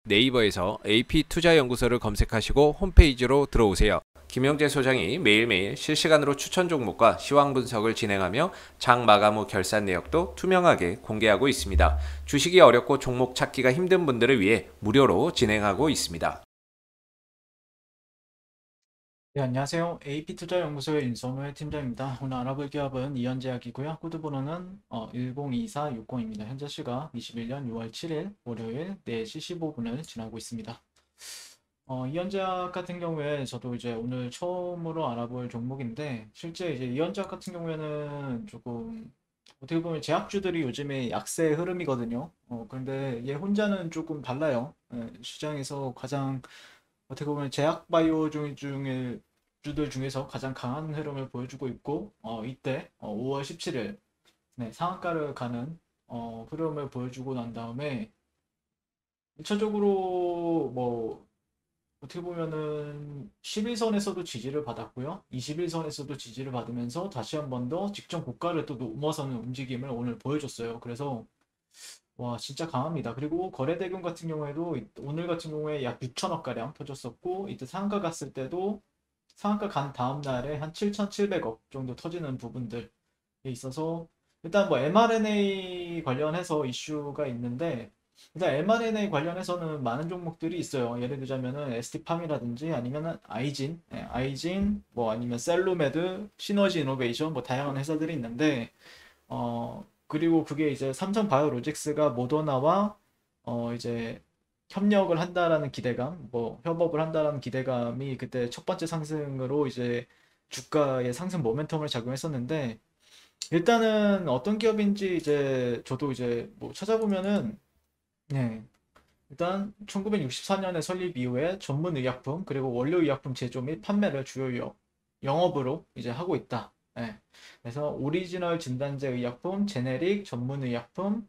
네이버에서 AP투자연구소를 검색하시고 홈페이지로 들어오세요. 김영재 소장이 매일매일 실시간으로 추천 종목과 시황 분석을 진행하며 장 마감 후 결산 내역도 투명하게 공개하고 있습니다. 주식이 어렵고 종목 찾기가 힘든 분들을 위해 무료로 진행하고 있습니다. 네, 안녕하세요. AP투자연구소의 윤선우의 팀장입니다. 오늘 알아볼 기업은 이현제약이고요. 코드번호는 102460입니다. 현재 시각 21년 6월 7일 월요일 4시 15분을 지나고 있습니다. 이현제약 같은 경우에 저도 이제 오늘 처음으로 알아볼 종목인데 실제 이제 이현제약 같은 경우에는 조금 어떻게 보면 제약주들이 요즘에 약세 흐름이거든요. 그런데 얘 혼자는 조금 달라요. 시장에서 가장 어떻게 보면 제약 바이오 중에 주들 중에서 가장 강한 흐름을 보여주고 있고 이때 5월 17일 네, 상한가를 가는 흐름을 보여주고 난 다음에 1차적으로 뭐 어떻게 보면은 11선에서도 지지를 받았고요. 21선에서도 지지를 받으면서 다시 한 번 더 직전 고가를 또 넘어서는 움직임을 오늘 보여줬어요. 그래서 와 진짜 강합니다. 그리고 거래대금 같은 경우에도 오늘 같은 경우에 약 6천억 가량 터졌었고 이때 상한가 갔을 때도 상한가 간 다음 날에 한 7,700억 정도 터지는 부분들에 있어서 일단 뭐 mRNA 관련해서 이슈가 있는데 일단 mRNA 관련해서는 많은 종목들이 있어요. 예를 들자면은 ST팜이라든지 아니면은 아이진, 아이진 뭐 아니면 셀로메드, 시너지 이노베이션 뭐 다양한 회사들이 있는데 그리고 그게 이제 삼성바이오로직스가 모더나와 이제 협력을 한다라는 기대감, 뭐 협업을 한다라는 기대감이 그때 첫 번째 상승으로 이제 주가의 상승 모멘텀을 작용했었는데 일단은 어떤 기업인지 이제 저도 이제 뭐 찾아보면은 네, 일단 1964년에 설립 이후에 전문 의약품 그리고 원료 의약품 제조 및 판매를 주요 영업으로 이제 하고 있다. 예. 그래서 오리지널 진단제 의약품, 제네릭 전문 의약품,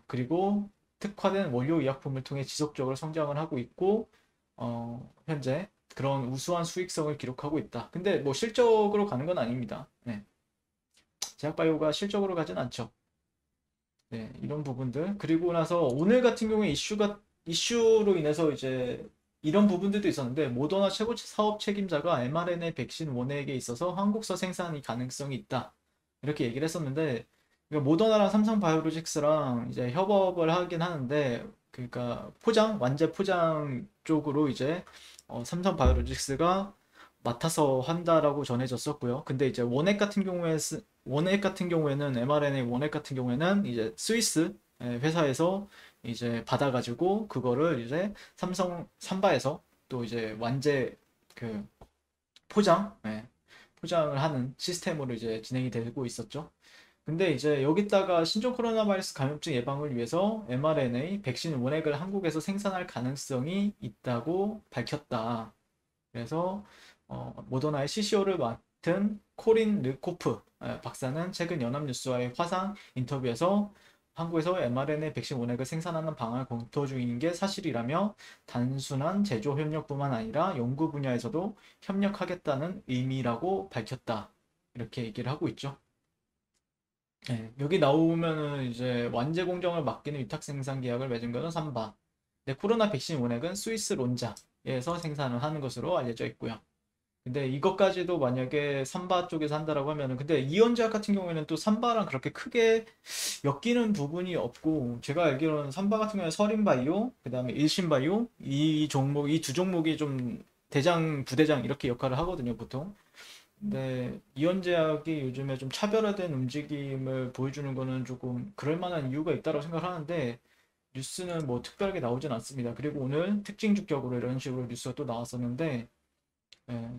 그리고 특화된 원료 의약품을 통해 지속적으로 성장을 하고 있고, 현재 그런 우수한 수익성을 기록하고 있다. 근데 뭐 실적으로 가는 건 아닙니다. 네. 제약바이오가 실적으로 가진 않죠. 네, 이런 부분들. 그리고 나서 오늘 같은 경우에 이슈로 인해서 이제 이런 부분들도 있었는데, 모더나 최고 사업 책임자가 mRNA 백신 원액에 있어서 한국서 생산이 가능성이 있다. 이렇게 얘기를 했었는데, 그러니까 모더나랑 삼성바이오로직스랑 이제 협업을 하긴 하는데, 그러니까 완제 포장 쪽으로 이제 삼성바이오로직스가 맡아서 한다라고 전해졌었고요. 근데 이제 원액 같은 경우에는 mRNA 원액 같은 경우에는 이제 스위스 회사에서 이제 받아가지고 그거를 이제 삼성 삼바에서 또 이제 완제 그 포장을 하는 시스템으로 이제 진행이 되고 있었죠. 근데 이제 여기다가 신종 코로나 바이러스 감염증 예방을 위해서 mRNA 백신 원액을 한국에서 생산할 가능성이 있다고 밝혔다. 그래서 모더나의 CCO를 맡은 코린 르코프 박사는 최근 연합뉴스와의 화상 인터뷰에서 한국에서 mRNA 백신 원액을 생산하는 방안을 검토 중인 게 사실이라며 단순한 제조 협력뿐만 아니라 연구 분야에서도 협력하겠다는 의미라고 밝혔다. 이렇게 얘기를 하고 있죠. 네, 여기 나오면은 이제 완제 공정을 맡기는 위탁 생산 계약을 맺은 것은 삼바. 네, 코로나 백신 원액은 스위스 론자에서 생산을 하는 것으로 알려져 있고요. 근데 이것까지도 만약에 삼바 쪽에서 한다라고 하면은 근데 이원제약 같은 경우에는 또 삼바랑 그렇게 크게 엮이는 부분이 없고 제가 알기로는 삼바 같은 경우에 서린바이오 그다음에 일신바이오 이 두 종목이 좀 부대장 이렇게 역할을 하거든요 보통. 근데 이원제약이 요즘에 좀 차별화된 움직임을 보여주는 거는 조금 그럴 만한 이유가 있다고 생각하는데 뉴스는 뭐 특별하게 나오진 않습니다. 그리고 오늘 특징 주격으로 이런 식으로 뉴스가 또 나왔었는데 예,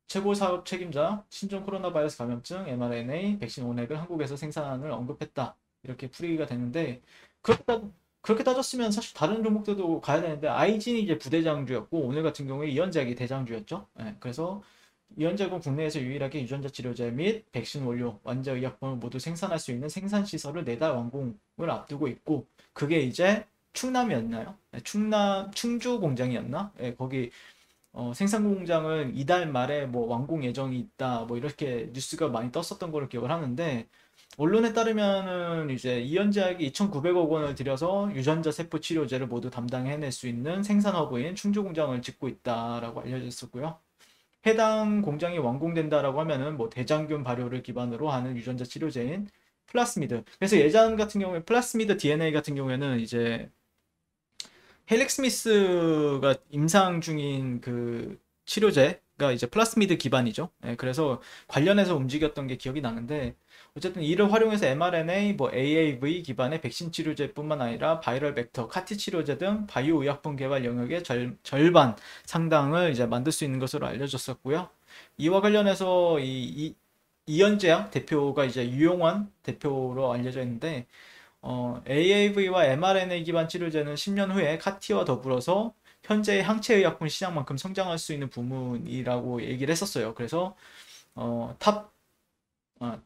최고 사업 책임자 신종 코로나 바이러스 감염증 mRNA 백신 원액을 한국에서 생산을 언급했다. 이렇게 풀이가 되는데 그렇게, 따, 그렇게 따졌으면 사실 다른 종목들도 가야 되는데 아이진이 이제 부대장주였고 오늘 같은 경우에 이현작이 대장주였죠. 그래서 이현작은 국내에서 유일하게 유전자 치료제 및 백신 원료, 완자 의약품을 모두 생산할 수 있는 생산 시설을 내달 완공을 앞두고 있고 그게 이제 충남이었나요? 충주 공장이었나? 거기 생산 공장은 이달 말에 뭐 완공 예정이 있다 뭐 이렇게 뉴스가 많이 떴었던 걸로 기억을 하는데 언론에 따르면은 이제 이현제약이 2,900억 원을 들여서 유전자 세포 치료제를 모두 담당해낼 수 있는 생산 허브인 충주 공장을 짓고 있다라고 알려졌었고요. 해당 공장이 완공된다라고 하면은 뭐 대장균 발효를 기반으로 하는 유전자 치료제인 플라스미드. 그래서 예전 같은 경우에 플라스미드 DNA 같은 경우에는 이제 헬릭 스미스가 임상 중인 그 치료제가 이제 플라스미드 기반이죠. 예, 그래서 관련해서 움직였던 게 기억이 나는데 어쨌든 이를 활용해서 mRNA, 뭐 AAV 기반의 백신 치료제뿐만 아니라 바이럴 벡터, 카티 치료제 등 바이오 의약품 개발 영역의 절반 상당을 이제 만들 수 있는 것으로 알려졌었고요. 이와 관련해서 이현재학 대표가 이제 유용환 대표로 알려져 있는데 AAV와 mRNA 기반 치료제는 10년 후에 카티와 더불어서 현재의 항체의약품 시장만큼 성장할 수 있는 부문이라고 얘기를 했었어요. 그래서 어, 탑, 어,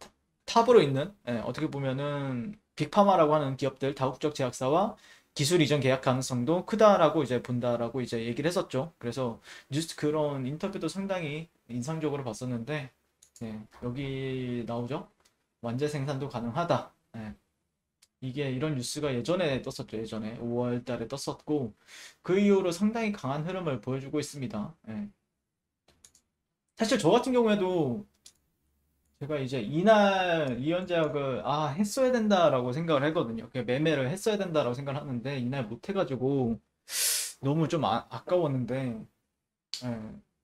탑으로 있는 어떻게 보면은 빅파마라고 하는 기업들, 다국적 제약사와 기술 이전 계약 가능성도 크다라고 이제 본다라고 이제 얘기를 했었죠. 그래서 뉴스 그런 인터뷰도 상당히 인상적으로 봤었는데 여기 나오죠. 완제 생산도 가능하다. 이게 이런 뉴스가 예전에 떴었죠. 예전에 5월 달에 떴었고 그 이후로 상당히 강한 흐름을 보여주고 있습니다. 사실 저 같은 경우에도 제가 이제 이날 이연제약을 했어야 된다라고 생각을 했거든요. 그 매매를 했어야 된다라고 생각을 하는데 이날 못 해가지고 너무 좀 아까웠는데 예,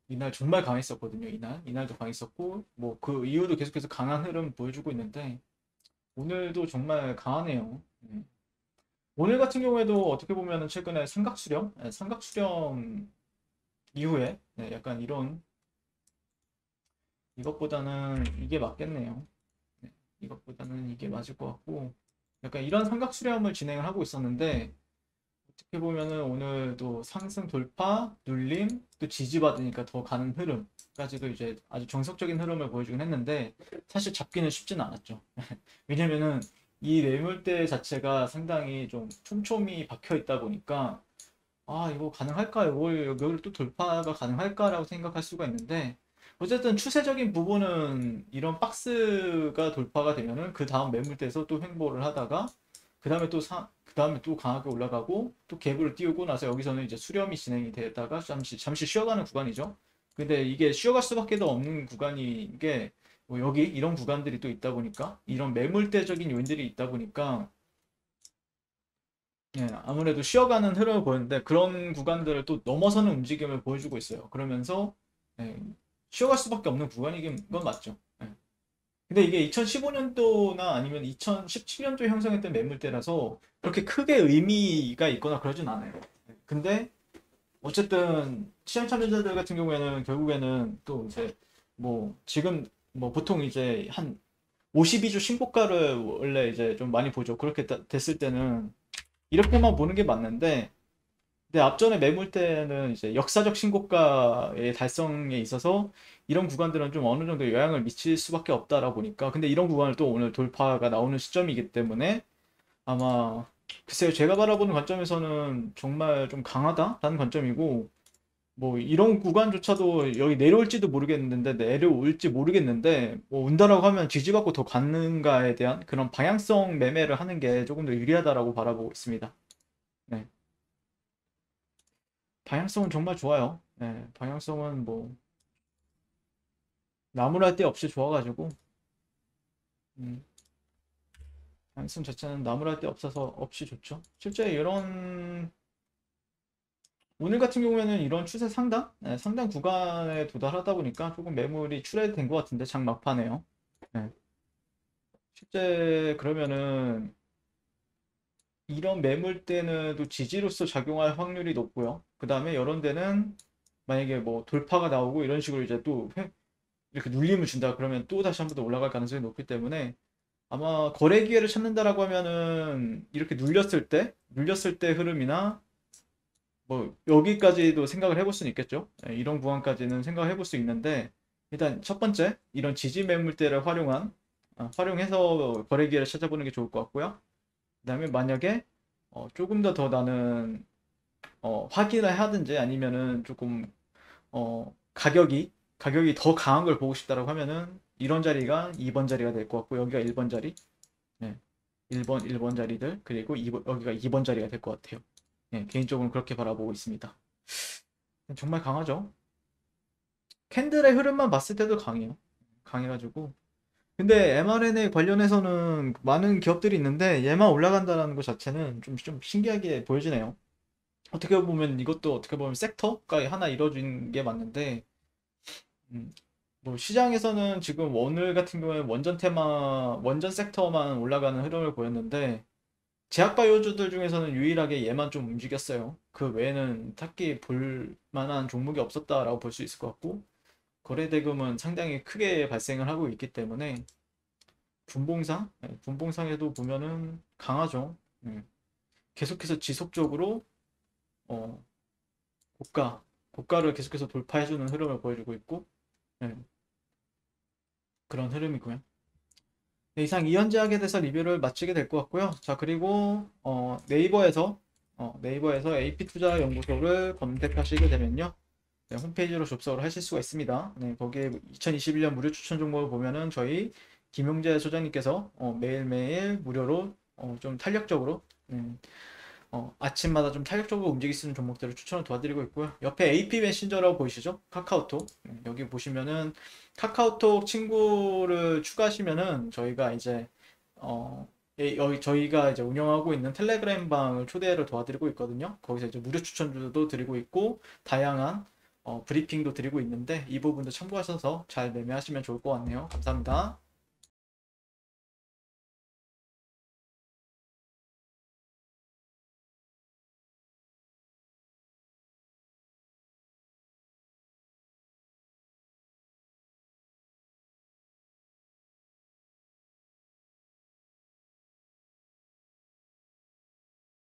이날 정말 강했었거든요. 이날도 강했었고 뭐 그 이후도 계속해서 강한 흐름 보여주고 있는데 오늘도 정말 강하네요. 오늘 같은 경우에도 어떻게 보면 최근에 삼각수렴 이후에 약간 이런 이것보다는 이게 맞겠네요. 이것보다는 이게 맞을 것 같고 약간 이런 삼각수렴을 진행을 하고 있었는데 어떻게 보면은 오늘도 상승 돌파, 눌림, 또 지지받으니까 더 가는 흐름까지도 이제 아주 정석적인 흐름을 보여주긴 했는데 사실 잡기는 쉽지는 않았죠. 왜냐면은 이 매물대 자체가 상당히 좀 촘촘히 박혀 있다 보니까 이거 가능할까? 여기를 또 돌파가 가능할까라고 생각할 수가 있는데 어쨌든 추세적인 부분은 이런 박스가 돌파가 되면은 그 다음 매물대에서 또 횡보를 하다가 그 다음에 또 강하게 올라가고 또 갭을 띄우고 나서 여기서는 이제 수렴이 진행이 되다가 잠시 쉬어가는 구간이죠. 근데 이게 쉬어갈 수밖에 없는 구간인 게뭐 여기 이런 구간들이 또 있다 보니까 이런 매물대적인 요인들이 있다 보니까 아무래도 쉬어가는 흐름을 보이는데 그런 구간들을 또 넘어서는 움직임을 보여주고 있어요. 그러면서 예, 쉬어갈 수밖에 없는 구간이긴 건 맞죠. 근데 이게 2015년도나 아니면 2017년도에 형성했던 매물대라서 그렇게 크게 의미가 있거나 그러진 않아요. 근데 어쨌든 시장참여자들 같은 경우에는 결국에는 또 이제 뭐 지금 뭐 보통 이제 한 52주 신고가를 원래 이제 좀 많이 보죠. 그렇게 됐을 때는 이렇게만 보는 게 맞는데 근데 앞전에 매물대는 이제 역사적 신고가의 달성에 있어서 이런 구간들은 좀 어느 정도 영향을 미칠 수밖에 없다라 보니까 근데 이런 구간을 또 오늘 돌파가 나오는 시점이기 때문에 아마 글쎄요 제가 바라보는 관점에서는 정말 좀 강하다라는 관점이고 뭐 이런 구간조차도 여기 내려올지도 모르겠는데 내려올지 모르겠는데 뭐 온다라고 하면 지지받고 더 갔는가에 대한 그런 방향성 매매를 하는 게 조금 더 유리하다라고 바라보고 있습니다. 네. 방향성은 정말 좋아요. 방향성은 뭐 나무랄 데 없이 좋아가지고 음, 방향성 자체는 나무랄 데 없어서 없이 좋죠. 실제 이런 오늘 같은 경우에는 이런 추세 상당 구간에 도달하다 보니까 조금 매물이 출회된 것 같은데 장 막판에요. 네. 실제 그러면은 이런 매물대는 또 지지로서 작용할 확률이 높고요. 그 다음에 이런 데는 만약에 뭐 돌파가 나오고 이런 식으로 이제 또 이렇게 눌림을 준다 그러면 또 다시 한 번 더 올라갈 가능성이 높기 때문에 아마 거래 기회를 찾는다라고 하면은 이렇게 눌렸을 때 흐름이나 뭐 여기까지도 생각을 해볼 수는 있겠죠. 이런 구간까지는 생각을 해볼 수 있는데 일단 첫 번째 이런 지지 매물대를 활용해서 거래 기회를 찾아보는 게 좋을 것 같고요. 그다음에 만약에 조금 더 나는 확인을 하든지 아니면은 조금 가격이 더 강한 걸 보고 싶다라고 하면은 이런 자리가 2번 자리가 될 것 같고 여기가 1번 자리 네. 1번 자리들, 그리고 2번, 여기가 2번 자리가 될 것 같아요. 네, 개인적으로 그렇게 바라보고 있습니다. 정말 강하죠. 캔들의 흐름만 봤을 때도 강해요. 강해가지고. 근데 mRNA 관련해서는 많은 기업들이 있는데 얘만 올라간다는 것 자체는 좀 신기하게 보여지네요. 어떻게 보면 이것도 어떻게 보면 섹터가 하나 이루어진 게 맞는데, 음, 뭐 시장에서는 지금 오늘 같은 경우에 원전 섹터만 올라가는 흐름을 보였는데, 제약바이오주들 중에서는 유일하게 얘만 좀 움직였어요. 그 외에는 딱히 볼 만한 종목이 없었다라고 볼 수 있을 것 같고, 거래대금은 상당히 크게 발생을 하고 있기 때문에 분봉상, 분봉상에도 보면은 강하죠. 음, 계속해서 지속적으로 어, 고가를 계속해서 돌파해주는 흐름을 보여주고 있고, 네, 그런 흐름이고요. 네, 이상 이현제약에 대해서 리뷰를 마치게 될 것 같고요. 자, 그리고 네이버에서 AP투자연구소를 검색하시게 되면요, 네, 홈페이지로 접속을 하실 수가 있습니다. 네, 거기에 2021년 무료 추천 종목을 보면은 저희 김용재 소장님께서 매일매일 무료로 좀 탄력적으로, 아침마다 좀 탄력적으로 움직일 수 있는 종목들을 추천을 도와드리고 있고요. 옆에 AP 메신저라고 보이시죠? 카카오톡. 여기 보시면은 카카오톡 친구를 추가하시면은 저희가 이제 여기 저희가 이제 운영하고 있는 텔레그램 방을 초대를 도와드리고 있거든요. 거기서 이제 무료 추천도 드리고 있고 다양한 브리핑도 드리고 있는데 이 부분도 참고하셔서 잘 매매하시면 좋을 것 같네요. 감사합니다.